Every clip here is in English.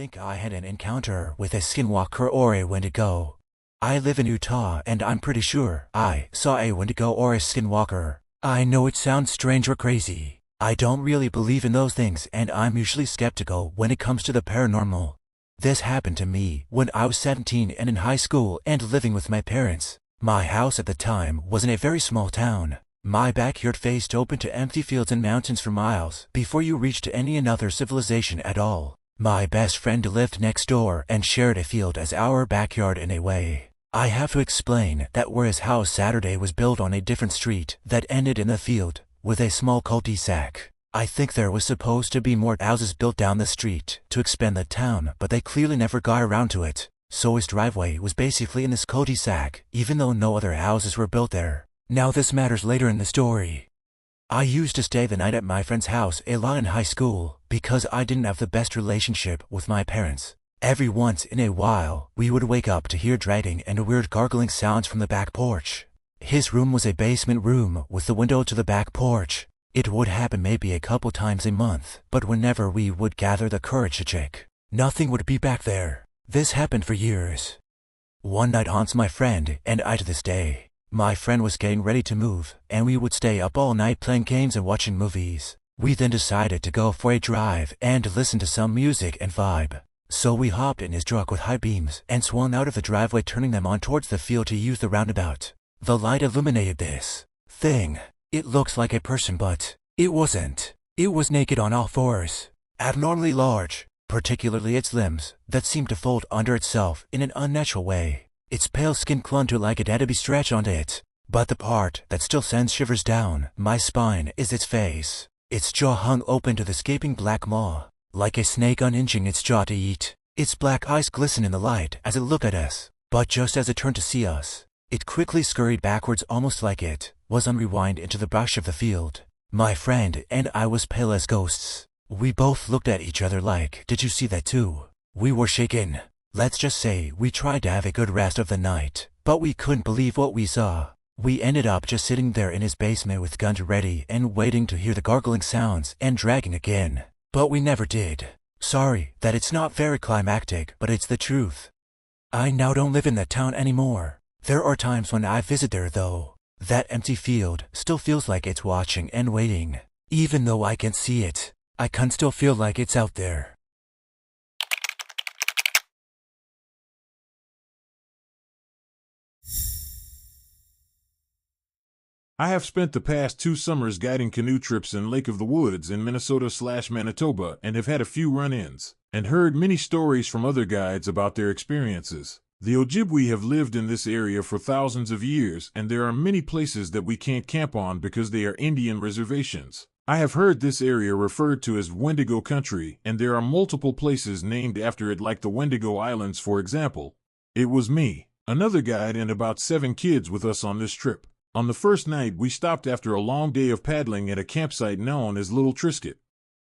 think I had an encounter with a skinwalker or a wendigo. I live in Utah and I'm pretty sure I saw a wendigo or a skinwalker. I know it sounds strange or crazy. I don't really believe in those things and I'm usually skeptical when it comes to the paranormal. This happened to me when I was 17 and in high school and living with my parents. My house at the time was in a very small town. My backyard faced open to empty fields and mountains for miles before you reached any another civilization at all. My best friend lived next door and shared a field as our backyard in a way. I have to explain that where his house Saturday was built on a different street that ended in the field, with a small cul-de-sac. I think there was supposed to be more houses built down the street to expand the town, but they clearly never got around to it. So his driveway was basically in this cul-de-sac, even though no other houses were built there. Now this matters later in the story. I used to stay the night at my friend's house a lot in high school because I didn't have the best relationship with my parents. Every once in a while, we would wake up to hear dragging and weird gargling sounds from the back porch. His room was a basement room with the window to the back porch. It would happen maybe a couple times a month, but whenever we would gather the courage to check, nothing would be back there. This happened for years. One night haunts my friend and I to this day. My friend was getting ready to move, and we would stay up all night playing games and watching movies. We then decided to go for a drive and listen to some music and vibe. So we hopped in his truck with high beams and swung out of the driveway, turning them on towards the field to use the roundabout. The light illuminated this thing. It looks like a person, but it wasn't. It was naked on all fours, abnormally large, particularly its limbs that seemed to fold under itself in an unnatural way. Its pale skin clung to like it had to be stretched onto it. But the part that still sends shivers down my spine is its face. Its jaw hung open to the gaping black maw, like a snake unhinging its jaw to eat. Its black eyes glistened in the light as it looked at us. But just as it turned to see us, it quickly scurried backwards, almost like it was on rewind into the brush of the field. My friend and I was pale as ghosts. We both looked at each other like, "Did you see that too?" We were shaken. Let's just say we tried to have a good rest of the night, but we couldn't believe what we saw. We ended up just sitting there in his basement with guns ready and waiting to hear the gargling sounds and dragging again. But we never did. Sorry that it's not very climactic, but it's the truth. I now don't live in that town anymore. There are times when I visit there though. That empty field still feels like it's watching and waiting. Even though I can't see it, I can still feel like it's out there. I have spent the past 2 summers guiding canoe trips in Lake of the Woods in Minnesota/Manitoba and have had a few run-ins, and heard many stories from other guides about their experiences. The Ojibwe have lived in this area for thousands of years, and there are many places that we can't camp on because they are Indian reservations. I have heard this area referred to as Wendigo Country, and there are multiple places named after it, like the Wendigo Islands, for example. It was me, another guide, and about 7 kids with us on this trip. On the first night, we stopped after a long day of paddling at a campsite known as Little Trisket.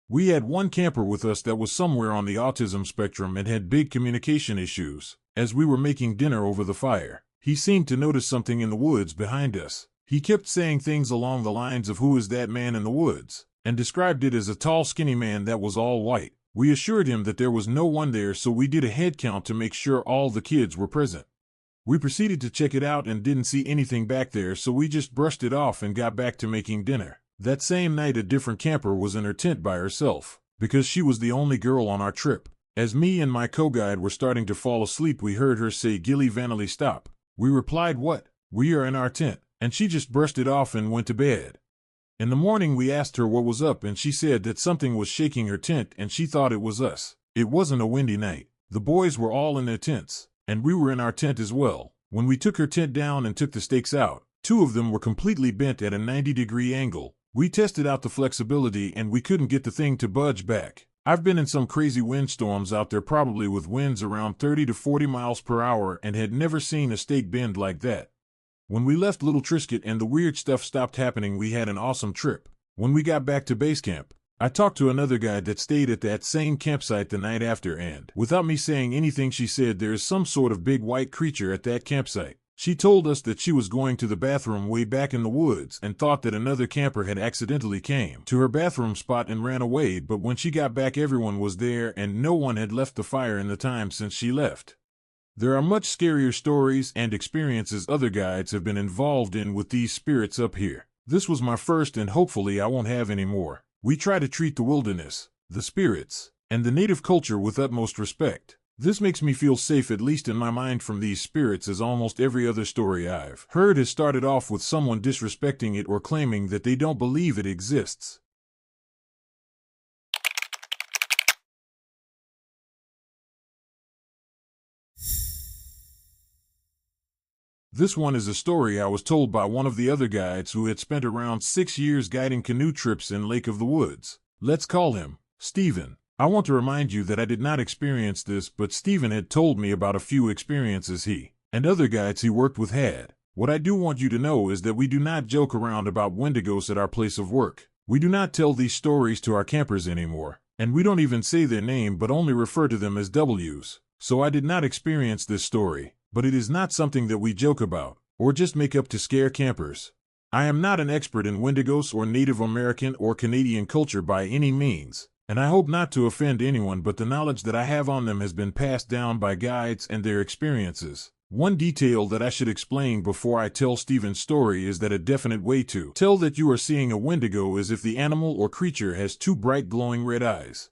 We had one camper with us that was somewhere on the autism spectrum and had big communication issues. As we were making dinner over the fire, he seemed to notice something in the woods behind us. He kept saying things along the lines of "Who is that man in the woods?" and described it as a tall, skinny man that was all white. We assured him that there was no one there, so we did a head count to make sure all the kids were present. We proceeded to check it out and didn't see anything back there, so we just brushed it off and got back to making dinner. That same night, a different camper was in her tent by herself, because she was the only girl on our trip. As me and my co-guide were starting to fall asleep, we heard her say, "Gilly Vanilly, stop." We replied, "What?" "We are in our tent," and she just brushed it off and went to bed. In the morning, we asked her what was up, and she said that something was shaking her tent and she thought it was us. It wasn't a windy night. The boys were all in their tents, and we were in our tent as well. When we took her tent down and took the stakes out, 2 of them were completely bent at a 90-degree angle. We tested out the flexibility and we couldn't get the thing to budge back. I've been in some crazy windstorms out there, probably with winds around 30 to 40 miles per hour, and had never seen a stake bend like that. When we left Little Trisket and the weird stuff stopped happening, we had an awesome trip. When we got back to base camp, I talked to another guide that stayed at that same campsite the night after, and without me saying anything, she said there is some sort of big white creature at that campsite. She told us that she was going to the bathroom way back in the woods and thought that another camper had accidentally came to her bathroom spot and ran away, but when she got back everyone was there and no one had left the fire in the time since she left. There are much scarier stories and experiences other guides have been involved in with these spirits up here. This was my first and hopefully I won't have any more. We try to treat the wilderness, the spirits, and the native culture with utmost respect. This makes me feel safe, at least in my mind, from these spirits, as almost every other story I've heard has started off with someone disrespecting it or claiming that they don't believe it exists. This one is a story I was told by one of the other guides who had spent around 6 years guiding canoe trips in Lake of the Woods. Let's call him Stephen. I want to remind you that I did not experience this, but Stephen had told me about a few experiences he and other guides he worked with had. What I do want you to know is that we do not joke around about Wendigos at our place of work. We do not tell these stories to our campers anymore, and we don't even say their name but only refer to them as W's. So I did not experience this story, but it is not something that we joke about, or just make up to scare campers. I am not an expert in Wendigos or Native American or Canadian culture by any means, and I hope not to offend anyone, but the knowledge that I have on them has been passed down by guides and their experiences. One detail that I should explain before I tell Stephen's story is that a definite way to tell that you are seeing a Wendigo is if the animal or creature has two bright glowing red eyes.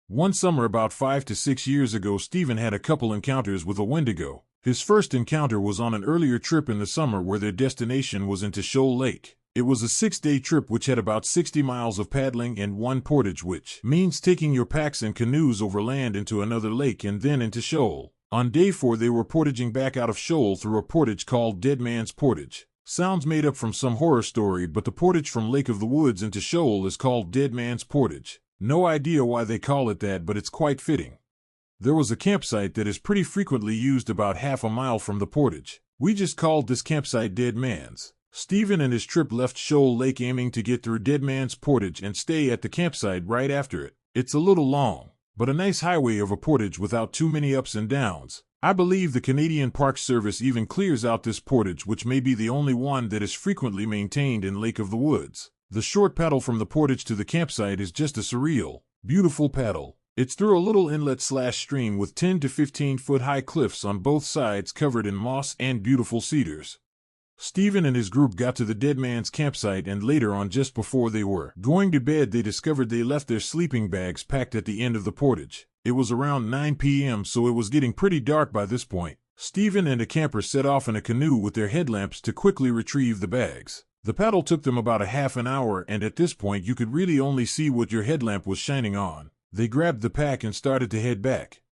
One summer about 5 to 6 years ago, Stephen had a couple encounters with a Wendigo. His first encounter was on an earlier trip in the summer where their destination was into Shoal Lake. It was a 6-day trip which had about 60 miles of paddling and one portage, which means taking your packs and canoes over land into another lake and then into Shoal. On day 4 they were portaging back out of Shoal through a portage called Dead Man's Portage. Sounds made up from some horror story, but the portage from Lake of the Woods into Shoal is called Dead Man's Portage. No idea why they call it that, but it's quite fitting. There was a campsite that is pretty frequently used about half a mile from the portage. We just called this campsite Dead Man's. Stephen and his trip left Shoal Lake aiming to get through Dead Man's Portage and stay at the campsite right after it. It's a little long, but a nice highway of a portage without too many ups and downs. I believe the Canadian Park Service even clears out this portage, which may be the only one that is frequently maintained in Lake of the Woods. The short paddle from the portage to the campsite is just a surreal, beautiful paddle. It's through a little inlet/stream with 10 to 15 foot high cliffs on both sides covered in moss and beautiful cedars. Stephen and his group got to the Dead Man's campsite, and later on, just before they were going to bed, they discovered they left their sleeping bags packed at the end of the portage. It was around 9 p.m., so it was getting pretty dark by this point. Stephen and a camper set off in a canoe with their headlamps to quickly retrieve the bags. The paddle took them about a half an hour, and at this point you could really only see what your headlamp was shining on. They grabbed the pack and started to head back.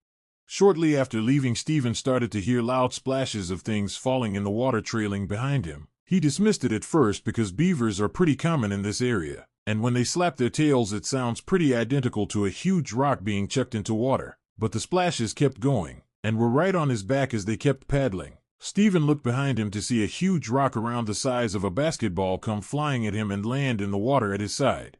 Shortly after leaving, Stephen started to hear loud splashes of things falling in the water trailing behind him. He dismissed it at first because beavers are pretty common in this area, and when they slap their tails it sounds pretty identical to a huge rock being chucked into water. But the splashes kept going, and were right on his back as they kept paddling. Stephen looked behind him to see a huge rock around the size of a basketball come flying at him and land in the water at his side.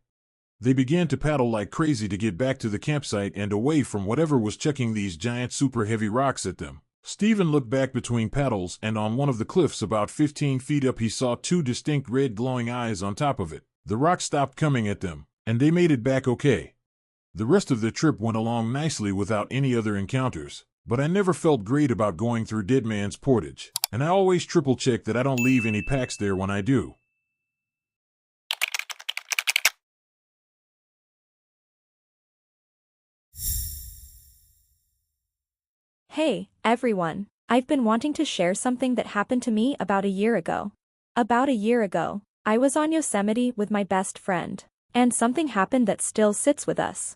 They began to paddle like crazy to get back to the campsite and away from whatever was chucking these giant super heavy rocks at them. Stephen looked back between paddles, and on one of the cliffs about 15 feet up he saw two distinct red glowing eyes on top of it. The rock stopped coming at them, and they made it back okay. The rest of the trip went along nicely without any other encounters, but I never felt great about going through Dead Man's Portage, and I always triple check that I don't leave any packs there when I do. Hey, everyone. I've been wanting to share something that happened to me about a year ago. About a year ago, I was on Yosemite with my best friend, and something happened that still sits with us.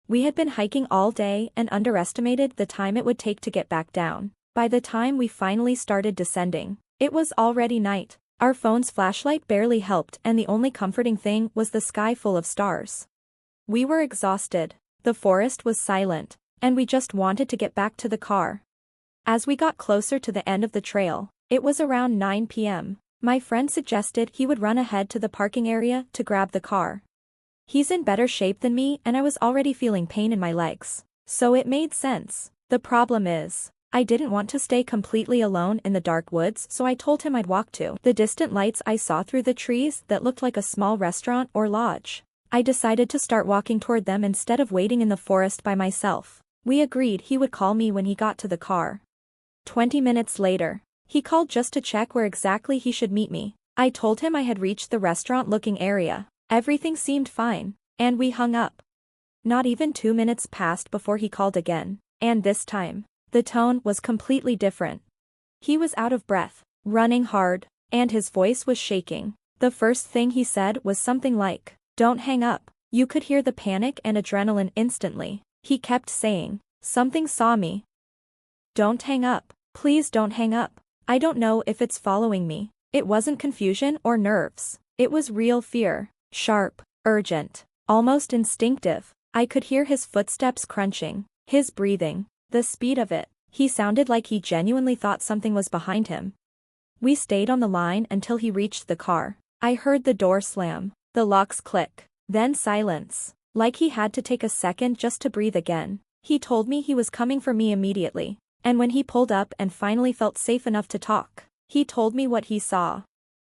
We had been hiking all day and underestimated the time it would take to get back down. By the time we finally started descending, it was already night. Our phone's flashlight barely helped, and the only comforting thing was the sky full of stars. We were exhausted, the forest was silent, and we just wanted to get back to the car. As we got closer to the end of the trail, it was around 9 p.m. My friend suggested he would run ahead to the parking area to grab the car. He's in better shape than me, and I was already feeling pain in my legs, so it made sense. The problem is, I didn't want to stay completely alone in the dark woods, so I told him I'd walk to the distant lights I saw through the trees that looked like a small restaurant or lodge. I decided to start walking toward them instead of waiting in the forest by myself. We agreed he would call me when he got to the car. 20 minutes later, he called just to check where exactly he should meet me. I told him I had reached the restaurant-looking area. Everything seemed fine, and we hung up. Not even 2 minutes passed before he called again, and this time, the tone was completely different. He was out of breath, running hard, and his voice was shaking. The first thing he said was something like, "Don't hang up." You could hear the panic and adrenaline instantly. He kept saying, "Something saw me. Don't hang up. Please don't hang up." I don't know if it's following me. It wasn't confusion or nerves. It was real fear. Sharp, urgent, almost instinctive. I could hear his footsteps crunching, his breathing, the speed of it. He sounded like he genuinely thought something was behind him. We stayed on the line until he reached the car. I heard the door slam, the locks click, then silence, like he had to take a second just to breathe again. He told me he was coming for me immediately, and when he pulled up and finally felt safe enough to talk, he told me what he saw.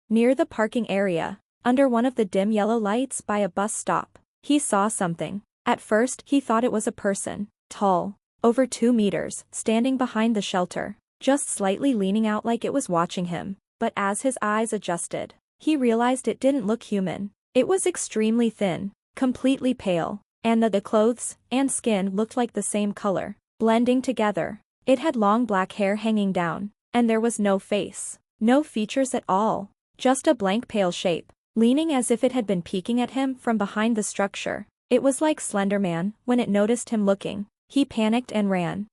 Near the parking area, under one of the dim yellow lights by a bus stop, he saw something. At first he thought it was a person, tall, over 2 meters, standing behind the shelter, just slightly leaning out like it was watching him. But as his eyes adjusted, he realized it didn't look human. It was extremely thin, completely pale, and the clothes and skin looked like the same color, blending together. It had long black hair hanging down, and there was no face, no features at all, just a blank pale shape, leaning as if it had been peeking at him from behind the structure. It was like Slender Man when it noticed him looking. He panicked and ran.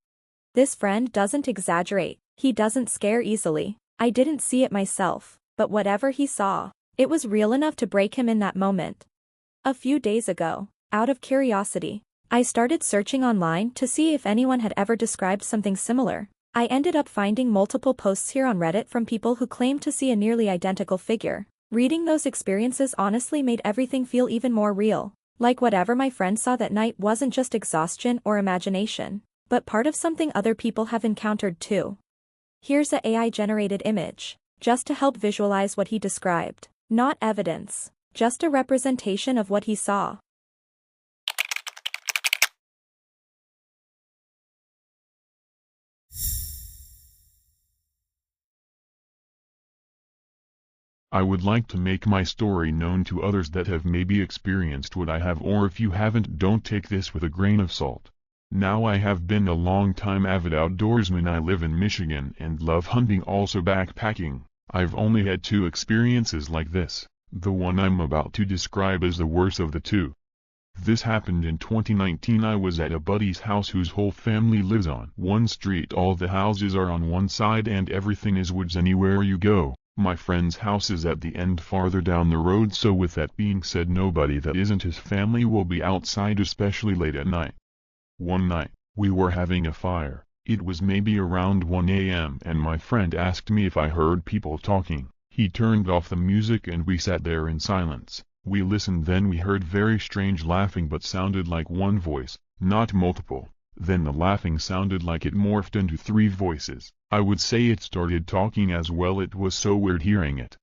This friend doesn't exaggerate. He doesn't scare easily. I didn't see it myself, but whatever he saw, it was real enough to break him in that moment. A few days ago, out of curiosity, I started searching online to see if anyone had ever described something similar. I ended up finding multiple posts here on Reddit from people who claimed to see a nearly identical figure. Reading those experiences honestly made everything feel even more real. Like whatever my friend saw that night wasn't just exhaustion or imagination, but part of something other people have encountered too. Here's a AI-generated image, just to help visualize what he described. Not evidence, just a representation of what he saw. I would like to make my story known to others that have maybe experienced what I have, or if you haven't, don't take this with a grain of salt. Now, I have been a long-time avid outdoorsman. I live in Michigan and love hunting, also backpacking. I've only had 2 experiences like this. The one I'm about to describe is the worst of the 2. This happened in 2019. I was at a buddy's house whose whole family lives on one street. All the houses are on one side and everything is woods anywhere you go. My friend's house is at the end farther down the road, so with that being said, nobody that isn't his family will be outside, especially late at night. One night, we were having a fire. It was maybe around 1 a.m. and my friend asked me if I heard people talking. He turned off the music and we sat there in silence. We listened, then we heard very strange laughing, but sounded like one voice, not multiple. Then the laughing sounded like it morphed into 3 voices. I would say it started talking as well. It was so weird hearing it.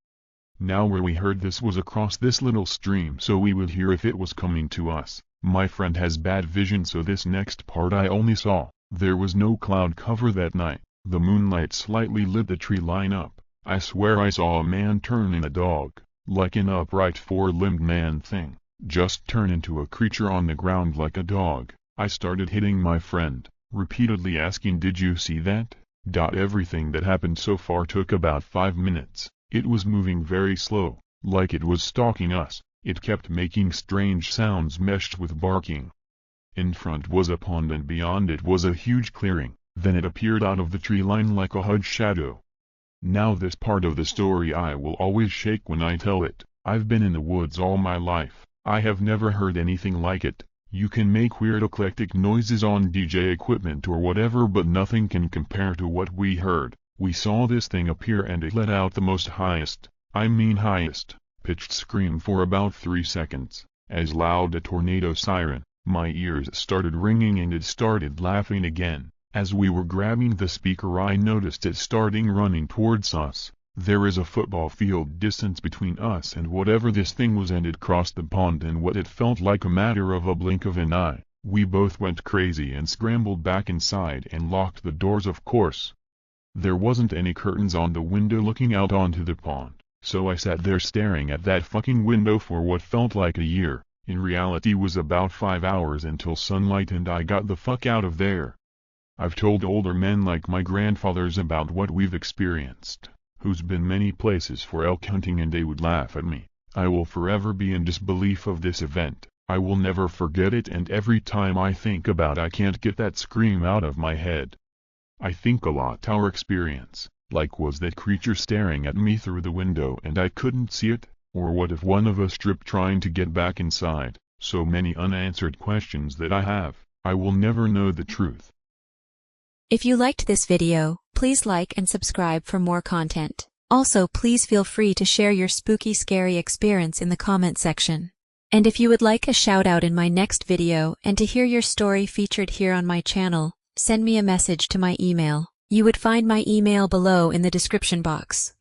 Now, where we heard this was across this little stream, so we would hear if it was coming to us. My friend has bad vision, so this next part I only saw. There was no cloud cover that night. The moonlight slightly lit the tree line up. I swear I saw a man turn in a dog, like an upright 4-limbed man thing, just turn into a creature on the ground like a dog. I started hitting my friend, repeatedly asking, "Did you see that?" Everything that happened so far took about 5 minutes. It was moving very slow, like it was stalking us. It kept making strange sounds meshed with barking. In front was a pond and beyond it was a huge clearing. Then it appeared out of the tree line like a huge shadow. Now, this part of the story I will always shake when I tell it. I've been in the woods all my life. I have never heard anything like it. You can make weird eclectic noises on DJ equipment or whatever, but nothing can compare to what we heard. We saw this thing appear and it let out the most highest, I mean highest, pitched scream for about 3 seconds, as loud a tornado siren. My ears started ringing and it started laughing again. As we were grabbing the speaker, I noticed it starting running towards us. There is a football field distance between us and whatever this thing was, and it crossed the pond in what it felt like a matter of a blink of an eye. We both went crazy and scrambled back inside and locked the doors, of course. There wasn't any curtains on the window looking out onto the pond, so I sat there staring at that fucking window for what felt like a year. In reality was about 5 hours until sunlight and I got the fuck out of there. I've told older men like my grandfathers about what we've experienced, who's been many places for elk hunting, and they would laugh at me. I will forever be in disbelief of this event. I will never forget it, and every time I think about it I can't get that scream out of my head. I think a lot our experience, like was that creature staring at me through the window and I couldn't see it, or what if one of us tripped trying to get back inside? So many unanswered questions that I have. I will never know the truth. If you liked this video, please like and subscribe for more content. Also, please feel free to share your spooky, scary experience in the comment section. And if you would like a shout out in my next video and to hear your story featured here on my channel, send me a message to my email. You would find my email below in the description box.